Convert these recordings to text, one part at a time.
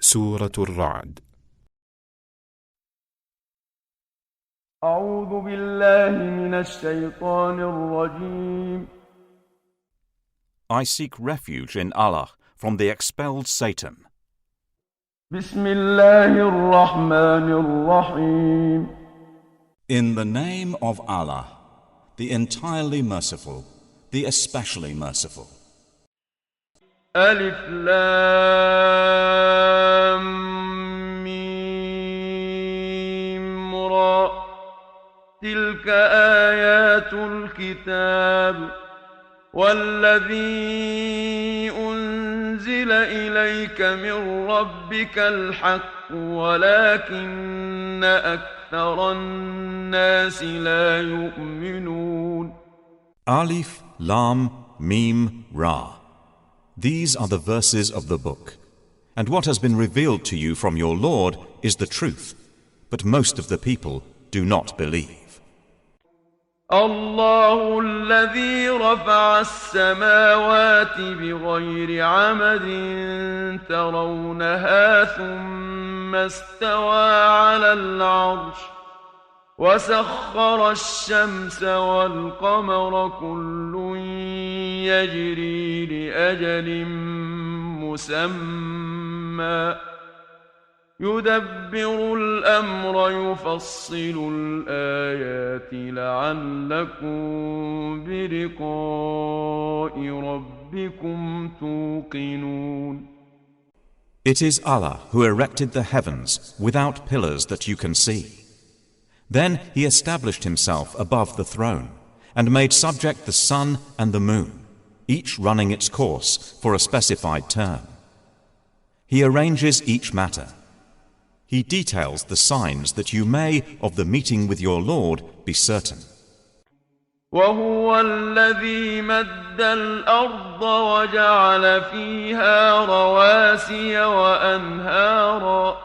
سورة الرعد. أعوذ بالله من الشيطان الرجيم. I seek refuge in Allah from the expelled Satan. بسم الله الرحمن الرحيم. In the name of Allah, the entirely merciful, the especially merciful. ألف لام ميم را تلك آيات الكتاب والذي أنزل إليك من ربك الحق ولكن أكثر الناس لا يؤمنون. Alif, Lam, Mim, Ra. These are the verses of the book. And what has been revealed to you from your Lord is the truth, but most of the people do not believe. الله الذي رفع السماوات بغير عمد ترونها ثم استوى على العرش وسخر الشمس والقمر كل يجري لأجل مسمى يدبر الأمر يفصل الآيات لعلكم بلقاء ربكم توقنون. It is Allah who erected the heavens without pillars that you can see. Then He established Himself above the throne and made subject the sun and the moon, each running its course for a specified term. He arranges each matter. He details the signs that you may, of the meeting with your Lord, be certain. وهو الذي مد الأرض وجعل فيها رواسي وأنهارا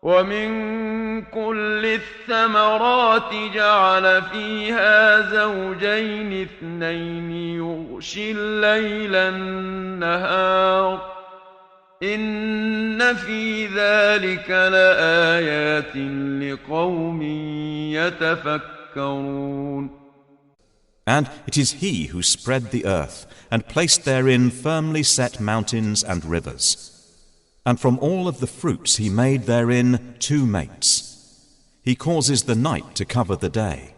ومن كل الثمرات جعل فيها زوجين اثنين يغشي الليل النهار إن في ذلك لآيات لقوم يتفكرون. And it is He who spread the earth and placed therein firmly set mountains and rivers. And from all of the fruits He made therein two mates. He causes the night to cover the day.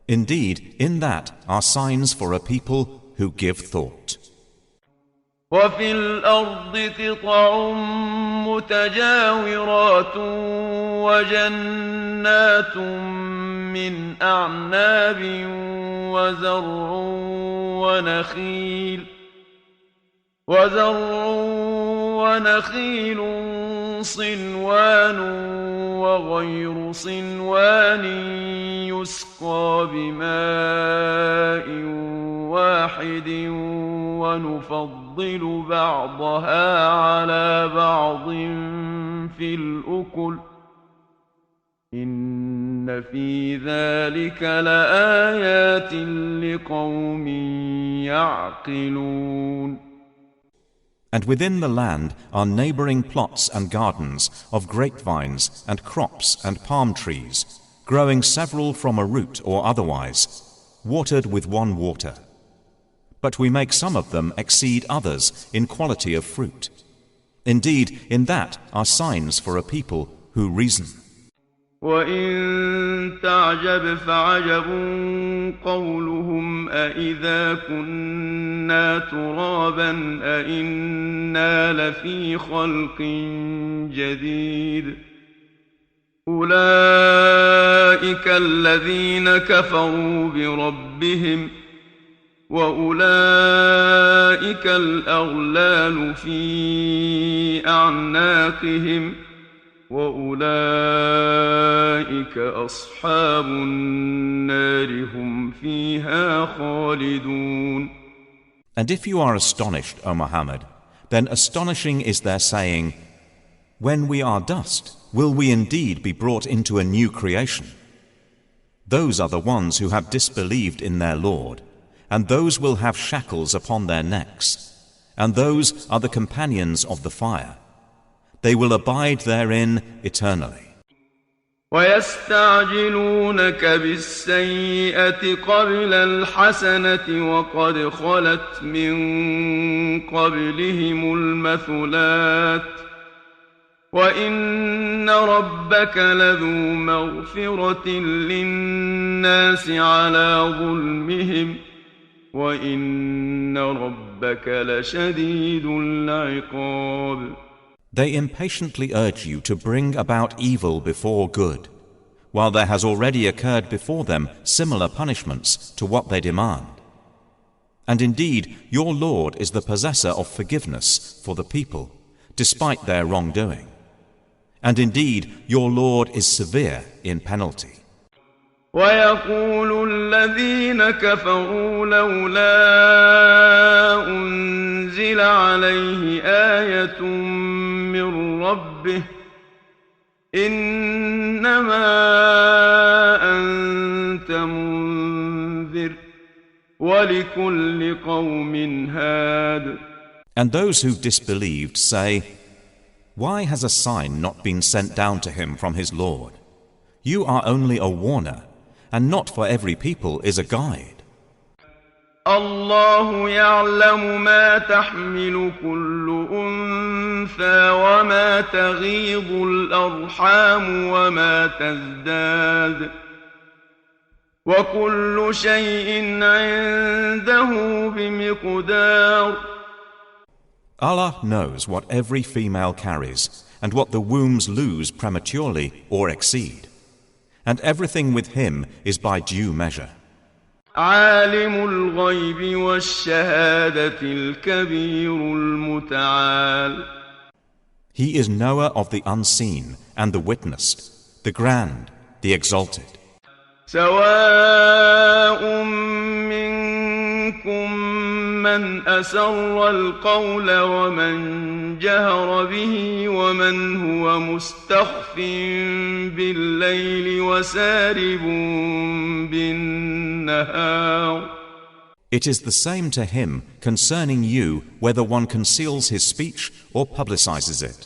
Indeed, in that are signs for a people who give thought. وفي الأرض قطع متجاورات وجنات من أعناب وزرع ونخيل صنوان وغير صنوان يسقى بماء واحد ونفضل بعضها على بعض في الأكل إن في ذلك لآيات لقوم يعقلون. And within the land are neighboring plots and gardens of grapevines and crops and palm trees, growing several from a root or otherwise, watered with one water. But we make some of them exceed others in quality of fruit. Indeed, in that are signs for a people who reason. وَإِن تَعْجَبْ فَعَجَبٌ قَوْلُهُمْ أَإِذَا كُنَّا تُرَابًا أَإِنَّا لَفِي خَلْقٍ جَدِيدٍ أُولَئِكَ الَّذِينَ كَفَرُوا بِرَبِّهِمْ وَأُولَئِكَ الْأَغْلَالُ فِي أَعْنَاقِهِمْ وَأُولَئِكَ أَصْحَابُ النَّارِ هُمْ فِيهَا خَالِدُونَ. And if you are astonished, O Muhammad, then astonishing is their saying, when we are dust, will we indeed be brought into a new creation? Those are the ones who have disbelieved in their Lord, and those will have shackles upon their necks, and those are the companions of the fire. They will abide therein eternally. ويستعجلونك بالسيئة قبل الحسنة وقد خلت من قبلهم المثلات وإن ربك لذو مغفرة للناس على ظلمهم وإن ربك لشديد العقاب. They impatiently urge you to bring about evil before good, while there has already occurred before them similar punishments to what they demand. And indeed, your Lord is the possessor of forgiveness for the people, despite their wrongdoing. And indeed, your Lord is severe in penalty. ويقول الذين كفروا لولا أنزل عليه آية من ربه إنما أنت منذر ولكل قوم هاد. And those who disbelieved say, why has a sign not been sent down to him from his Lord? You are only a warner, and not for every people is a guide. الله يعلم ما تحمل كل أنثى وما تغيض الأرحام وما تزداد وكل شيء عنده بمقدار. Allah knows what every female carries and what the wombs lose prematurely or exceed. And everything with him is by due measure. عالم الغيب والشهادة الكبير المتعال. He is knower of the unseen and the witnessed, the grand, the exalted. سواء منكم من أسر القول ومن جهر به ومن هو مستخف بالليل وسارب بالنهار. It is the same to him concerning you whether one conceals his speech or publicizes it,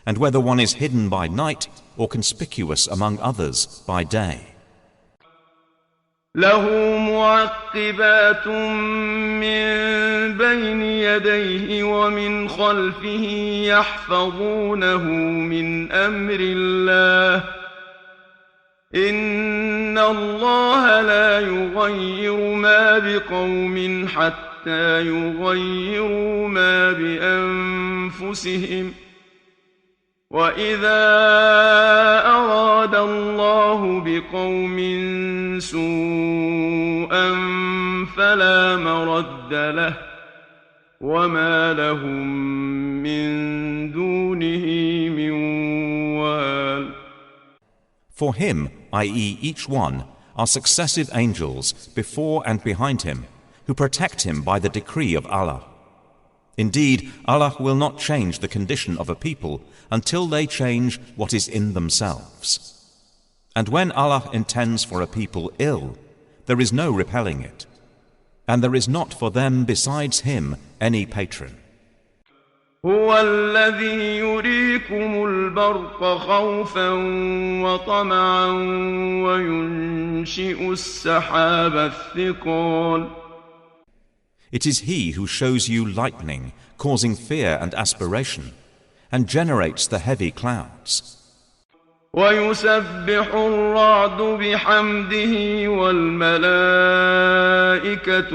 and whether one is hidden by night or conspicuous among others by day. له معقبات من بين يديه ومن خلفه يحفظونه من أمر الله إن الله لا يغير ما بقوم حتى يغيروا ما بأنفسهم وإذا أراد الله بقوم سوءا فلا مرد له وما لهم من دونه من وال. For him, i.e. each one, are successive angels before and behind him, who protect him by the decree of Allah. Indeed, Allah will not change the condition of a people until they change what is in themselves. And when Allah intends for a people ill, there is no repelling it, and there is not for them besides Him any patron. هو الذي يريكم البرق خوفا وطمعا وينشئ السحاب الثقال. It is He who shows you lightning, causing fear and aspiration, and generates the heavy clouds. ويسبح الرعد بحمده والملائكة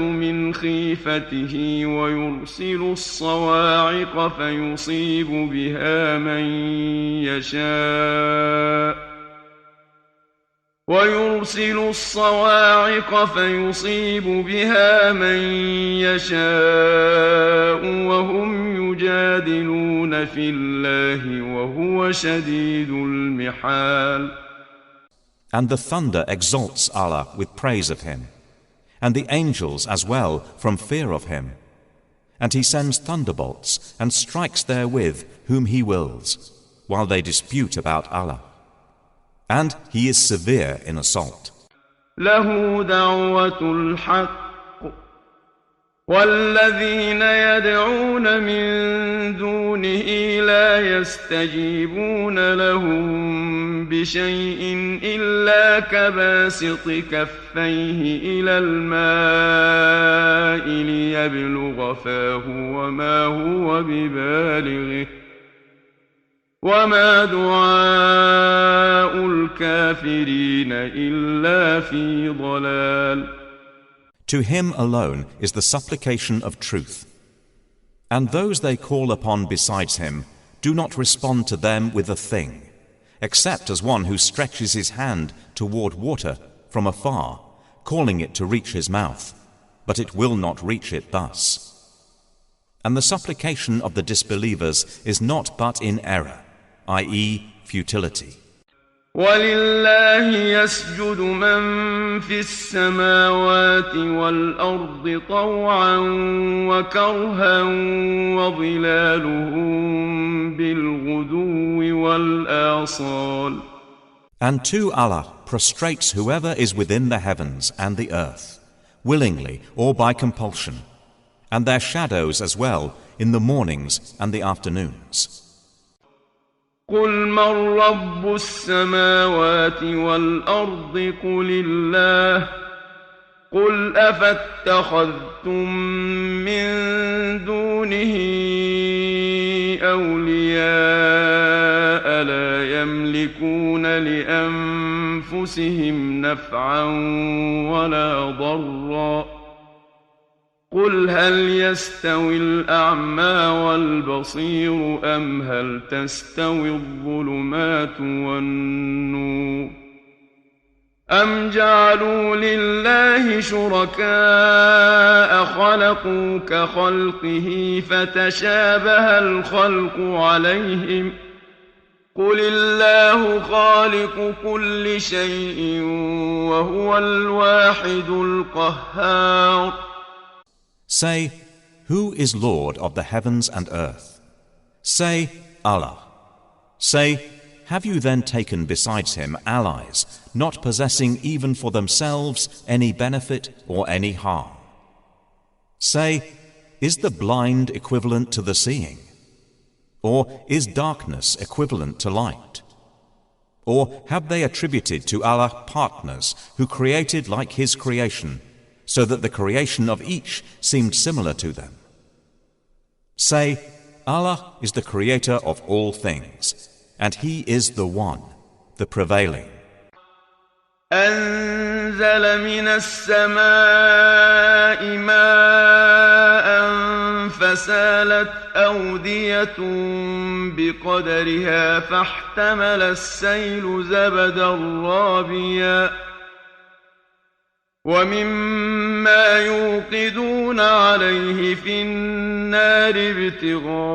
من خيفته ويرسل الصواعق فيصيب بها من يشاء وهم يجادلون في الله وهو شديد المحال. And the thunder exalts Allah with praise of Him, and the angels as well from fear of Him. And He sends thunderbolts and strikes therewith whom He wills, while they dispute about Allah. And He is severe in assault. له دعوة الحق والذين يدعون من دونه لا يستجيبون لهم بشيء إلا كباسط كفيه إلى الماء ليبلغ فاه وما هو ببالغه وما دعاء الكافرين إلا في ضلال. To him alone is the supplication of truth. And those they call upon besides him do not respond to them with a thing, except as one who stretches his hand toward water from afar, calling it to reach his mouth, but it will not reach it thus. And the supplication of the disbelievers is not but in error, i.e., futility. ولله يسجد من في السماوات والأرض طوعا وكرها وظلالهم بالغدو والآصال. And to Allah prostrates whoever is within the heavens and the earth, willingly or by compulsion, and their shadows as well in the mornings and the afternoons. قل من رب السماوات والأرض قل الله قل أفاتخذتم من دونه أولياء لا يملكون لأنفسهم نفعا ولا ضرا قل هل يستوي الأعمى والبصير أم هل تستوي الظلمات والنور أم جعلوا لله شركاء خلقوا كخلقه فتشابه الخلق عليهم قل الله خالق كل شيء وهو الواحد القهار. Say, who is Lord of the heavens and earth? Say, Allah. Say, have you then taken besides him allies, not possessing even for themselves any benefit or any harm? Say, is the blind equivalent to the seeing? Or is darkness equivalent to light? Or have they attributed to Allah partners who created like his creation, so that the creation of each seemed similar to them? Say, Allah is the creator of all things, and He is the One, the prevailing. أنزل من السماء ماء فسالت أودية بقدرها فاحتمل السيل زبدا رابيا ومما يوقدون عليه في النار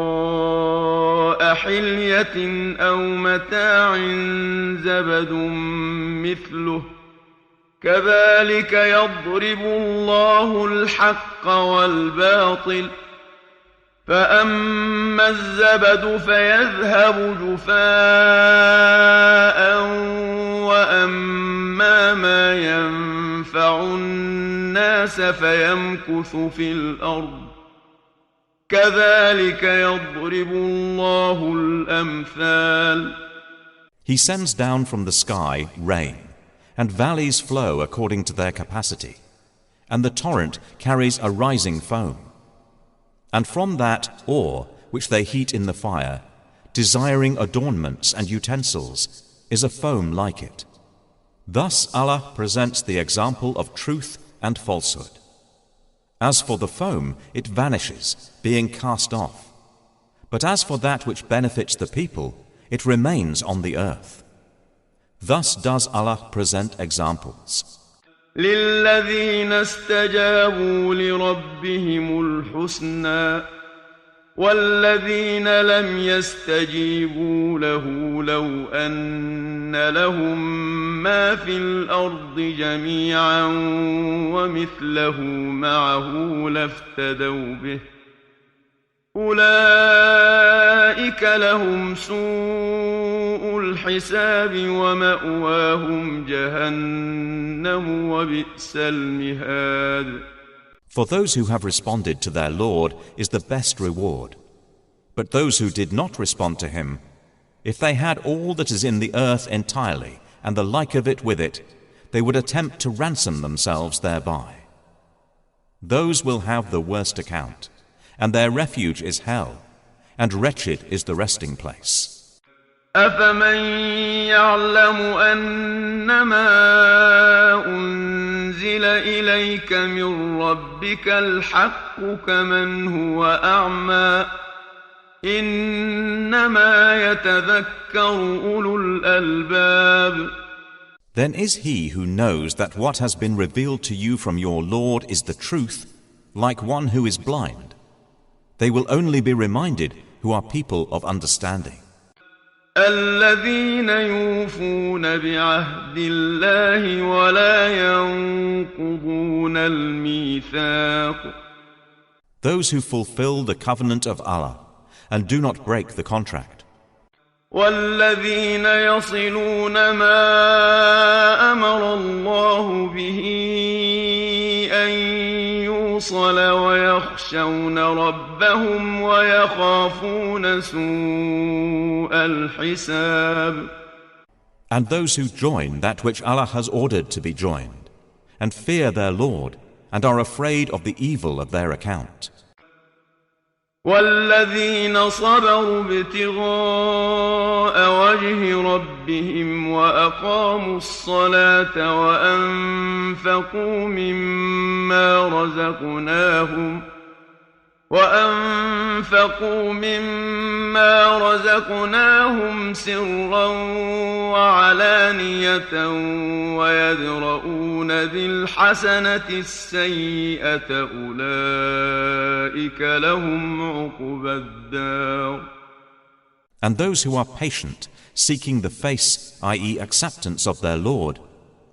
ابتغاء حلية أو متاع زبد مثله كذلك يضرب الله الحق والباطل فأما الزبد فيذهب جفاء وأما ما ينفع الناس فيمكث في الأرض كذلك يضرب الله الأمثال. He sends down from the sky rain, and valleys flow according to their capacity, and the torrent carries a rising foam. And from that ore which they heat in the fire, desiring adornments and utensils, is a foam like it. Thus Allah presents the example of truth and falsehood. As for the foam, it vanishes, being cast off. But as for that which benefits the people, it remains on the earth. Thus does Allah present examples. للذين استجابوا لربهم الحسنى والذين لم يستجيبوا له لو أن لهم ما في الأرض جميعا ومثله معه لافتدوا به أولئك لهم سوء الحساب ومأواهم جهنم وبئس المهاد. For those who have responded to their Lord is the best reward. But those who did not respond to him, if they had all that is in the earth entirely and the like of it with it, they would attempt to ransom themselves thereby. Those will have the worst account, and their refuge is hell, and wretched is the resting place. أفمن يعلم أنما أنزل إليك من ربك الحق كمن هو أعمى إنما يتذكر أولو الألباب. Then is he who knows that what has been revealed to you from your Lord is the truth, like one who is blind. They will only be reminded who are people of understanding. الذين يوفون بعهد الله ولا ينقضون الميثاق. Those who fulfill the covenant of Allah and do not break the contract. والذين يصلون ما أمر الله به أن يوصل ويخشون ربهم ويخافون سوء الحساب. And those who join that which Allah has ordered to be joined, and fear their Lord, and are afraid of the evil of their account. والذين صبروا ابتغاء وجه ربهم وأقاموا الصلاة وأنفقوا مما رزقناهم سرا وعلانية ويدرؤون بالحسنة السيئة أولئك لهم عقبى الدار. And those who are patient, seeking the face, i.e. acceptance of their Lord,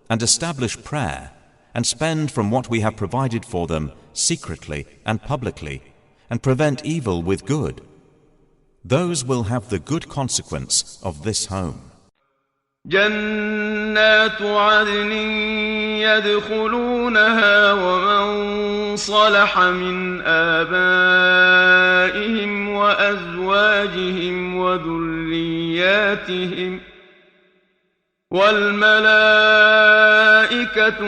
and establish prayer, and spend from what we have provided for them secretly and publicly, and prevent evil with good, those will have the good consequence of this home. جنات عدن يدخلونها ومن صلح من آبائهم وأزواجهم وذرياتهم والملائكة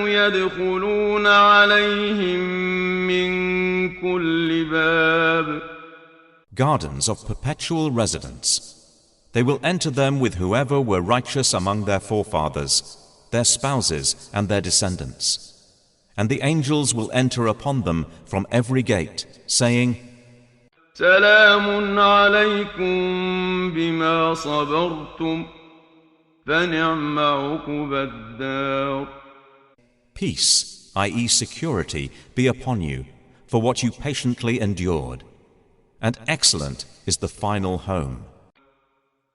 يدخلون عليهم من كل باب. Gardens of perpetual residence. They will enter them with whoever were righteous among their forefathers, their spouses and their descendants. And the angels will enter upon them from every gate, saying, سلام عليكم بما صبرتم فنعم عقبى الدار. Peace, i.e. security, be upon you for what you patiently endured, and excellent is the final home.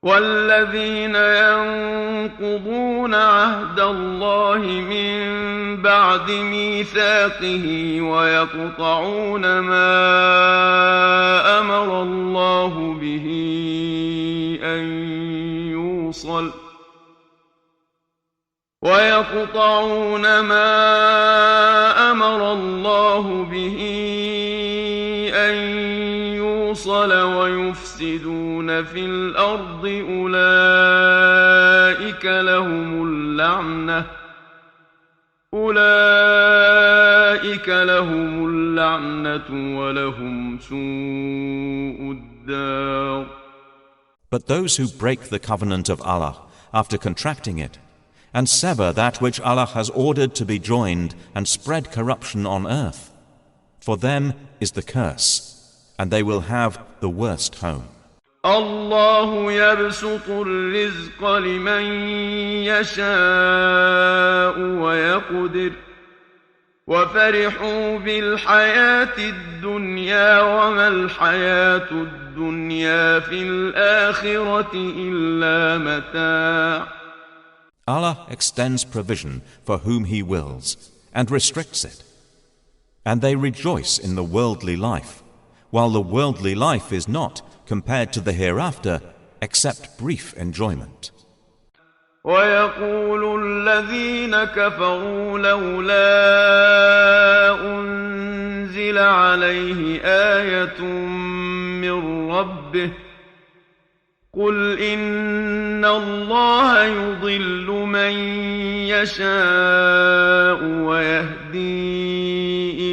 والذين ينقضون عهد الله من بعد ميثاقه ويقطعون ما أمر الله به أن يوصل ويفسدون في الأرض أولئك لهم اللعنة ولهم سوء الدار. But those who break the covenant of Allah after contracting it, and sever that which Allah has ordered to be joined, and spread corruption on earth, for them is the curse, and they will have the worst home. الله يبسط الرزق لمن يشاء ويقدر وفرحوا بالحياة الدنيا وما الحياة الدنيا في الآخرة إلا متاع. Allah extends provision for whom He wills and restricts it. And they rejoice in the worldly life, while the worldly life is not, compared to the hereafter, except brief enjoyment. ويقول الذين كفروا لولا أنزل عليه آية من ربه قل إن الله يضل من يشاء ويهدي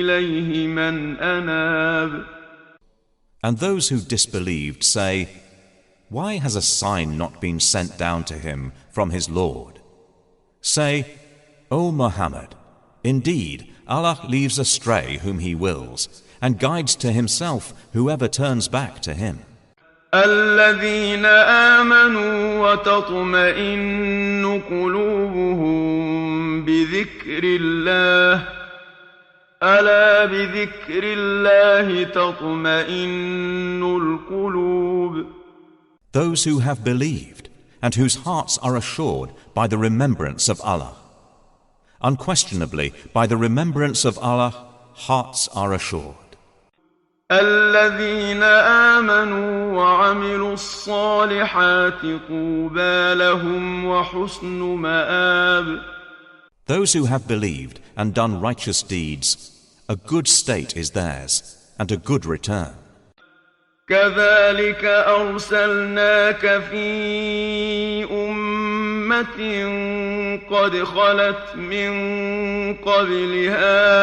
إليه من أناب. And those who disbelieved say, why has a sign not been sent down to him from his Lord? Say, O Mohamed, indeed Allah leaves astray whom He wills, and guides to Himself whoever turns back to Him. الذين آمنوا وتطمئن قلوبهم بذكر الله ألا بذكر الله تطمئن القلوب. Those who have believed and whose hearts are assured by the remembrance of Allah. Unquestionably, by the remembrance of Allah, hearts are assured. الذين آمنوا وعملوا الصالحات طوبى لهم وحسن مآب. Those who have believed and done righteous deeds, a good state is theirs and a good return. كذلك أرسلناك في أمة قد خلت من قبلها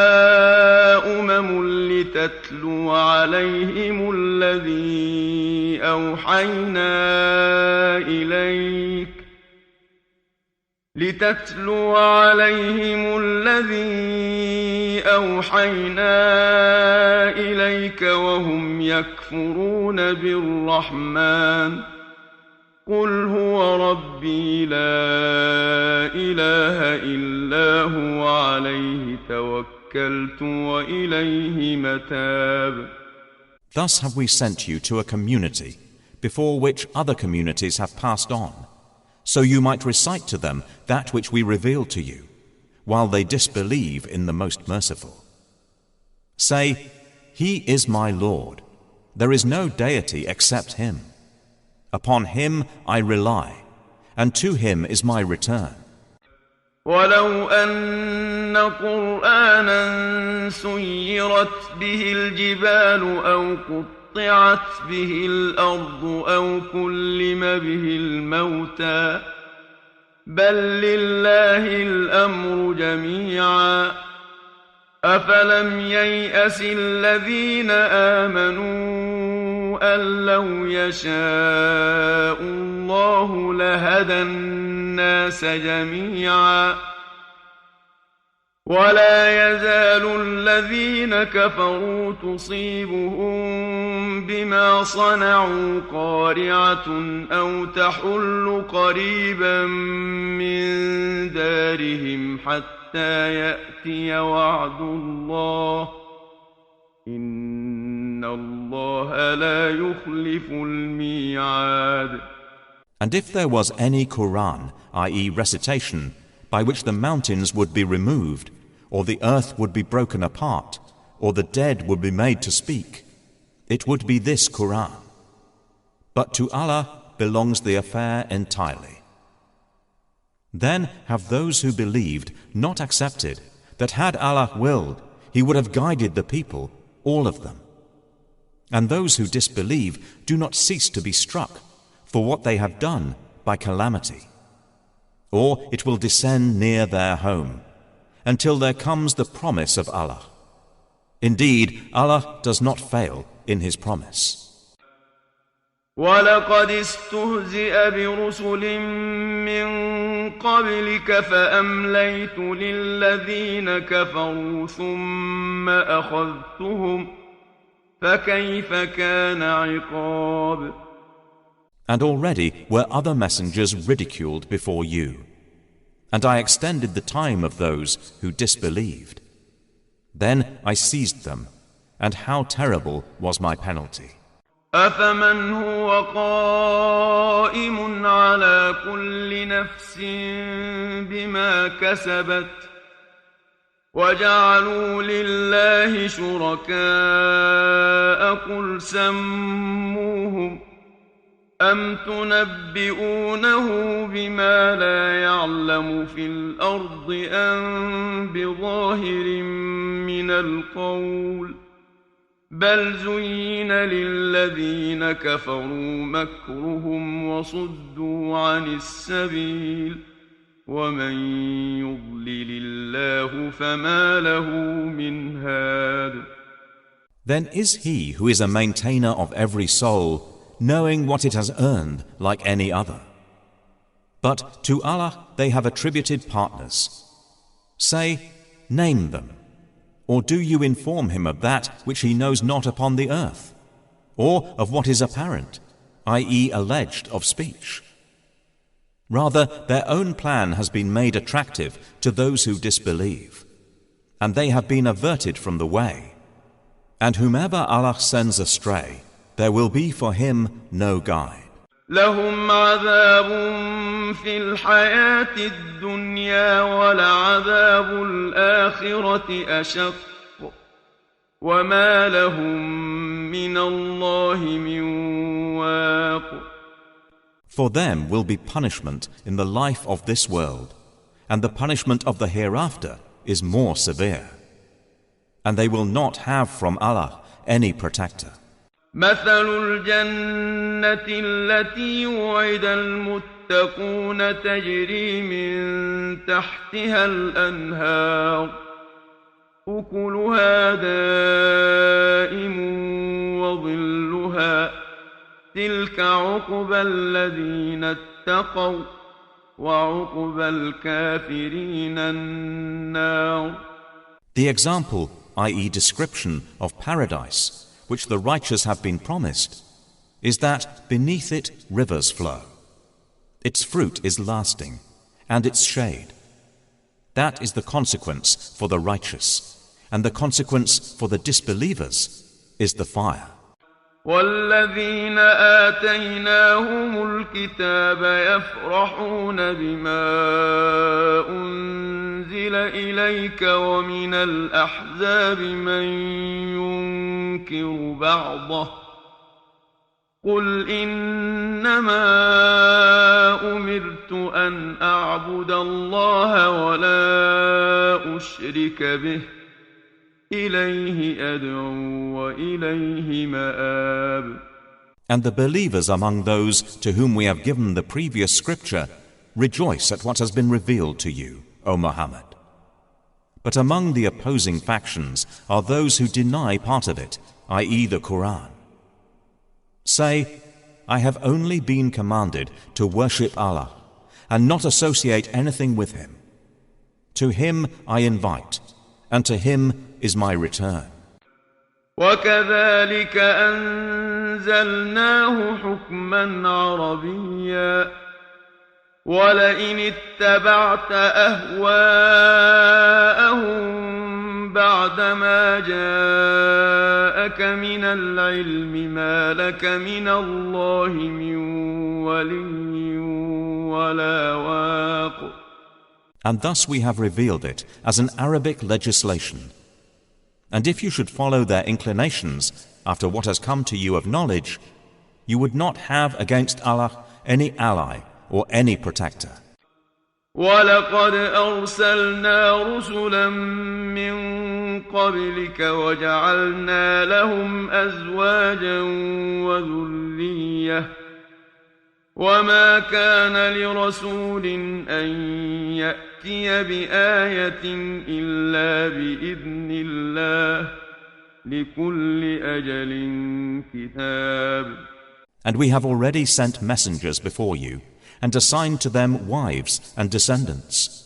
لتتلو عليهم الذي أوحينا إليك وهم يكفرون بالرحمن قل هو ربي لا إله إلا هو عليه توكلت وإليه متاب. Thus have we sent you to a community before which other communities have passed on, so you might recite to them that which we revealed to you, while they disbelieve in the Most Merciful. Say, He is my Lord. There is no deity except Him. Upon Him I rely, and to Him is my return. ولو أن قرآنا سيرت به الجبال أو قطعت به الأرض أو كلم به الموتى بل لله الأمر جميعا أفلم ييأس الذين آمنوا أن لو يشاء الله لهدى الناس جميعا ولا يزال الذين كفروا تصيبهم بما صنعوا قارعة أو تحل قريبا من دارهم حتى يأتي وعد الله إن الله لا يخلف الميعاد. And if there was any Quran, i.e. recitation, by which the mountains would be removed, or the earth would be broken apart, or the dead would be made to speak, it would be this Quran. But to Allah belongs the affair entirely. Then have those who believed not accepted that had Allah willed, He would have guided the people, all of them. And those who disbelieve do not cease to be struck for what they have done by calamity. Or it will descend near their home, until there comes the promise of Allah. Indeed, Allah does not fail in His promise. وَلَقَدِ اسْتُهْزِئَ بِرُسُلٍ مِّن قَبْلِكَ فَأَمْلَيْتُ لِلَّذِينَ كَفَرُوا ثُمَّ أَخَذْتُهُمْ فَكَيْفَ كَانَ عِقَابِ. And already were other messengers ridiculed before you, and I extended the time of those who disbelieved. Then I seized them, and how terrible was my penalty. أَفَمَنْ هُوَ قَائِمٌ عَلَى كُلِّ نَفْسٍ بِمَا كَسَبَتْ وَجَعَلُوا لِلَّهِ شُرَكَاءَ قُلْ سَمُّوهُمْ أم تنبئونه بما لا يعلم في الأرض أم بظاهر من القول بل زين للذين كفروا مكرهم وصدوا عن السبيل ومن يضلل الله فما له من هاد. Then is he who is a maintainer of every soul, knowing what it has earned like any other. But to Allah they have attributed partners. Say, name them. Or do you inform him of that which he knows not upon the earth? Or of what is apparent, i.e. alleged of speech? Rather, their own plan has been made attractive to those who disbelieve, and they have been averted from the way. And whomever Allah sends astray, there will be for him no guide. لهم عذاب في الحياة الدنيا ولعذاب الآخرة أشق وما لهم من الله من واق. For them will be punishment in the life of this world, and the punishment of the hereafter is more severe. And they will not have from Allah any protector. مثل الجنة التي وعد المتقون تجري من تحتها الأنهار أكلها دائم وظلها تلك عقبى الذين اتقوا وعقبى الكافرين النار. The example, i.e. description of paradise, which the righteous have been promised, is that beneath it rivers flow. Its fruit is lasting, and its shade. That is the consequence for the righteous, and the consequence for the disbelievers is the fire. والذين آتيناهم الكتاب يفرحون بما أنزل إليك ومن الأحزاب من ينكر بعضه قل إنما أمرت أن أعبد الله ولا أشرك به إليه أدعو وإليه مآب. And the believers among those to whom we have given the previous scripture rejoice at what has been revealed to you, O Muhammad. But among the opposing factions are those who deny part of it, i.e. the Quran. Say, I have only been commanded to worship Allah and not associate anything with Him. To Him I invite, and to Him is my return. وكذلك أنزلناه حكما عربيا ولئن اتبعت أهواءهم بعدما جاءك من العلم ما لك من الله من ولي ولا واق. And thus we have revealed it as an Arabic legislation. And if you should follow their inclinations after what has come to you of knowledge, you would not have against Allah any ally or any protector. وَلَقَدْ أَرْسَلْنَا رُسُلًا مِّن قَبْلِكَ وَجَعَلْنَا لَهُمْ أَزْوَاجًا وَذُرِّيَّةً وَمَا كَانَ لِرَسُولٍ أَن يَأْتِيَ بِآيَةٍ إِلَّا بِإِذْنِ اللَّهِ لِكُلِّ أَجَلٍ كِتَابٌ. And we have already sent messengers before you and assigned to them wives and descendants.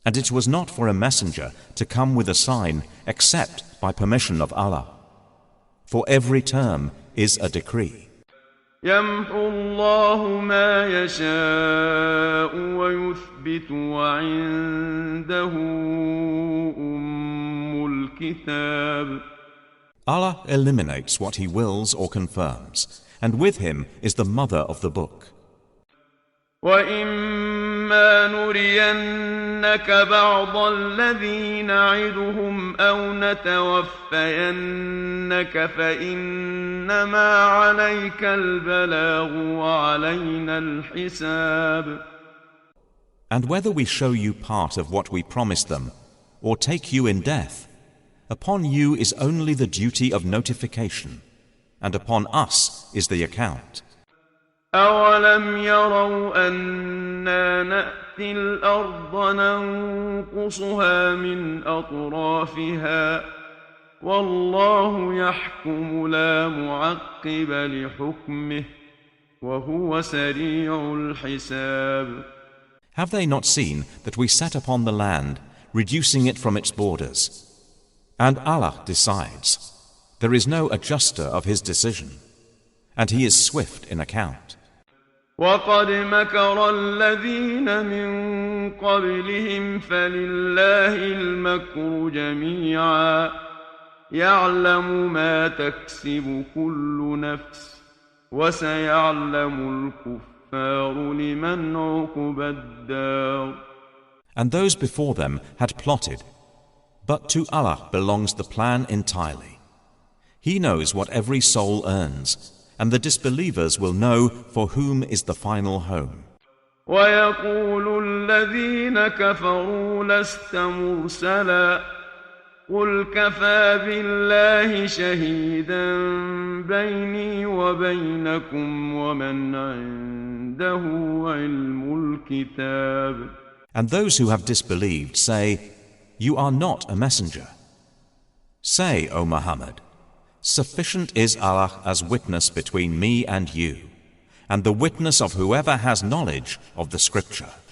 And it was not for a messenger to come with a sign except by permission of Allah. For every term is a decree. يمحو الله ما يشاء ويثبت وعنده أم الكتاب. Allah eliminates what He wills or confirms, and with Him is the mother of the book. وإما نرينك بعض الذي نعدهم أو نتوفينك فإنما عليك البلاغ وعلينا الحساب. And whether we show you part of what we promised them, or take you in death, upon you is only the duty of notification, and upon us is the account. أَوَلَمْ يَرَوْا أَنَّا نَأْتِي الْأَرْضَ نَنقُصُهَا مِنْ أَطْرَافِهَا وَاللَّهُ يَحْكُمُ لَا مُعَقِّبَ لِحُكْمِهِ وَهُوَ سَرِيعُ الْحِسَابِ. Have they not seen that we set upon the land, reducing it from its borders? And Allah decides. There is no adjuster of His decision, and He is swift in account. وَقَدْ مَكَرَ الَّذِينَ مِن قَبْلِهِمْ فَلِلَّهِ الْمَكْرُ جَمِيعًا يَعْلَمُ مَا تَكْسِبُ كُلُّ نَفْسٍ وَسَيَعْلَمُ الْكُفَّارُ لِمَنْ عُقْبَى الدَّارِ. And those before them had plotted, but to Allah belongs the plan entirely. He knows what every soul earns, and the disbelievers will know for whom is the final home. وَيَقُولُ الَّذِينَ كَفَرُوا لَسْتَ مُرْسَلًا قُلْ كَفَى بِاللَّهِ شَهِيدًا بَيْنِي وَبَيْنَكُمْ وَمَنْ عِندَهُ عِلْمُ الْكِتَابِ. And those who have disbelieved say, "You are not a messenger." Say, O Muhammad, sufficient is Allah as witness between me and you, and the witness of whoever has knowledge of the scripture.